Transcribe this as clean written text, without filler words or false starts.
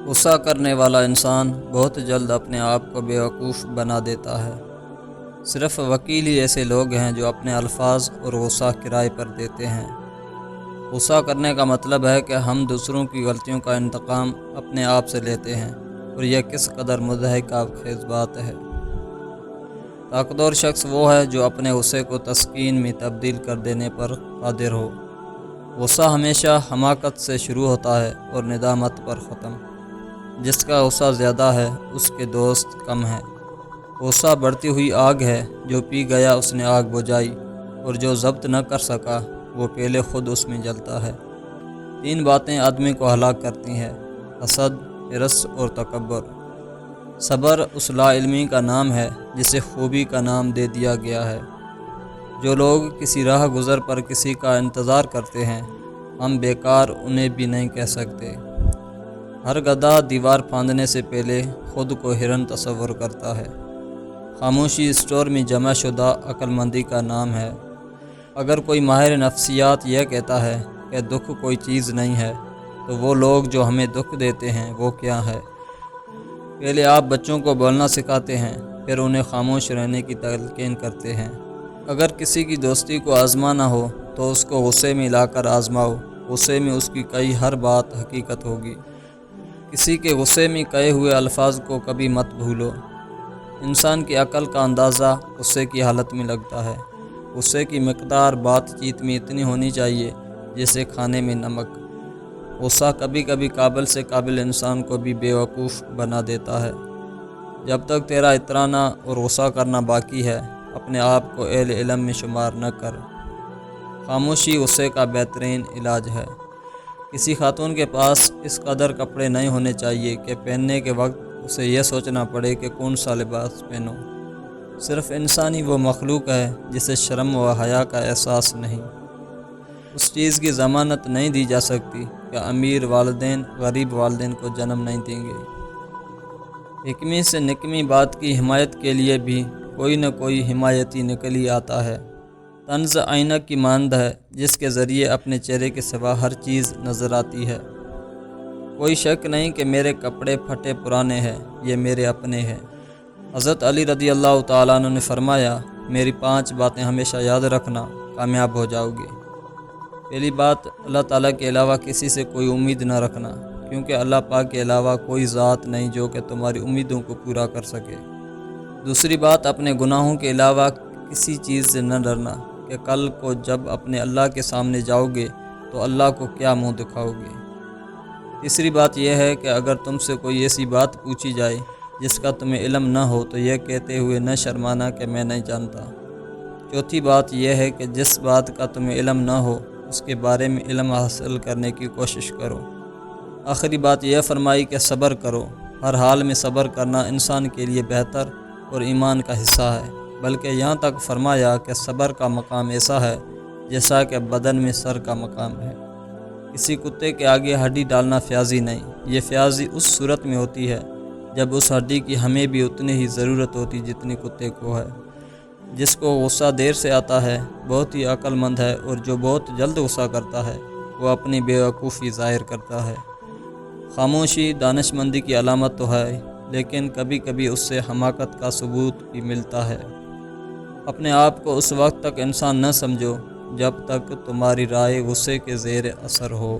غصہ کرنے والا انسان بہت جلد اپنے آپ کو بیوقوف بنا دیتا ہے۔ صرف وکیل ہی ایسے لوگ ہیں جو اپنے الفاظ اور غصہ کرائے پر دیتے ہیں۔ غصہ کرنے کا مطلب ہے کہ ہم دوسروں کی غلطیوں کا انتقام اپنے آپ سے لیتے ہیں، اور یہ کس قدر مضحکہ خیز بات ہے۔ طاقتور شخص وہ ہے جو اپنے غصے کو تسکین میں تبدیل کر دینے پر قادر ہو۔ غصہ ہمیشہ حماقت سے شروع ہوتا ہے اور ندامت پر ختم۔ جس کا غصہ زیادہ ہے اس کے دوست کم ہیں۔ غصہ بڑھتی ہوئی آگ ہے، جو پی گیا اس نے آگ بجھائی، اور جو ضبط نہ کر سکا وہ پہلے خود اس میں جلتا ہے۔ 3 باتیں آدمی کو ہلاک کرتی ہیں: حسد، حرص اور تکبر۔ صبر اس لا علمی کا نام ہے جسے خوبی کا نام دے دیا گیا ہے۔ جو لوگ کسی راہ گزر پر کسی کا انتظار کرتے ہیں، ہم بیکار انہیں بھی نہیں کہہ سکتے۔ ہر گدھا دیوار پھاندنے سے پہلے خود کو ہرن تصور کرتا ہے۔ خاموشی اسٹور میں جمع شدہ عقل مندی کا نام ہے۔ اگر کوئی ماہر نفسیات یہ کہتا ہے کہ دکھ کوئی چیز نہیں ہے، تو وہ لوگ جو ہمیں دکھ دیتے ہیں وہ کیا ہے؟ پہلے آپ بچوں کو بولنا سکھاتے ہیں، پھر انہیں خاموش رہنے کی تلقین کرتے ہیں۔ اگر کسی کی دوستی کو آزمانا ہو تو اس کو غصے میں لا کر آزماؤ، غصے میں اس کی کئی ہر بات حقیقت ہوگی۔ کسی کے غصے میں کہے ہوئے الفاظ کو کبھی مت بھولو۔ انسان کی عقل کا اندازہ غصے کی حالت میں لگتا ہے۔ غصے کی مقدار بات چیت میں اتنی ہونی چاہیے جیسے کھانے میں نمک۔ غصہ کبھی کبھی قابل سے قابل انسان کو بھی بیوقوف بنا دیتا ہے۔ جب تک تیرا اترانا اور غصہ کرنا باقی ہے، اپنے آپ کو اہل علم میں شمار نہ کر۔ خاموشی غصے کا بہترین علاج ہے۔ کسی خاتون کے پاس اس قدر کپڑے نہیں ہونے چاہیے کہ پہننے کے وقت اسے یہ سوچنا پڑے کہ کون سا لباس پہنوں۔ صرف انسان ہی وہ مخلوق ہے جسے شرم و حیا کا احساس نہیں۔ اس چیز کی ضمانت نہیں دی جا سکتی کہ امیر والدین غریب والدین کو جنم نہیں دیں گے۔ حکمی سے نکمی بات کی حمایت کے لیے بھی کوئی نہ کوئی حمایتی نکل ہی آتا ہے۔ طنز آئینہ کی مانند ہے جس کے ذریعے اپنے چہرے کے سوا ہر چیز نظر آتی ہے۔ کوئی شک نہیں کہ میرے کپڑے پھٹے پرانے ہیں، یہ میرے اپنے ہیں۔ حضرت علی رضی اللہ تعالیٰ عنہ نے فرمایا، میری 5 باتیں ہمیشہ یاد رکھنا، کامیاب ہو جاؤ گے۔ پہلی بات، اللہ تعالیٰ کے علاوہ کسی سے کوئی امید نہ رکھنا، کیونکہ اللہ پاک کے علاوہ کوئی ذات نہیں جو کہ تمہاری امیدوں کو پورا کر سکے۔ دوسری بات، اپنے گناہوں کے علاوہ کسی چیز سے نہ ڈرنا کہ کل کو جب اپنے اللہ کے سامنے جاؤ گے تو اللہ کو کیا منہ دکھاؤ گے۔ تیسری بات یہ ہے کہ اگر تم سے کوئی ایسی بات پوچھی جائے جس کا تمہیں علم نہ ہو تو یہ کہتے ہوئے نہ شرمانا کہ میں نہیں جانتا۔ چوتھی بات یہ ہے کہ جس بات کا تمہیں علم نہ ہو اس کے بارے میں علم حاصل کرنے کی کوشش کرو۔ آخری بات یہ فرمائی کہ صبر کرو۔ ہر حال میں صبر کرنا انسان کے لیے بہتر اور ایمان کا حصہ ہے، بلکہ یہاں تک فرمایا کہ صبر کا مقام ایسا ہے جیسا کہ بدن میں سر کا مقام ہے۔ کسی کتے کے آگے ہڈی ڈالنا فیاضی نہیں، یہ فیاضی اس صورت میں ہوتی ہے جب اس ہڈی کی ہمیں بھی اتنی ہی ضرورت ہوتی جتنی کتے کو ہے۔ جس کو غصہ دیر سے آتا ہے بہت ہی عقل مند ہے، اور جو بہت جلد غصہ کرتا ہے وہ اپنی بیوقوفی ظاہر کرتا ہے۔ خاموشی دانش مندی کی علامت تو ہے، لیکن کبھی کبھی اس سے حماقت کا ثبوت بھی ملتا ہے۔ اپنے آپ کو اس وقت تک انسان نہ سمجھو جب تک تمہاری رائے غصے کے زیر اثر ہو۔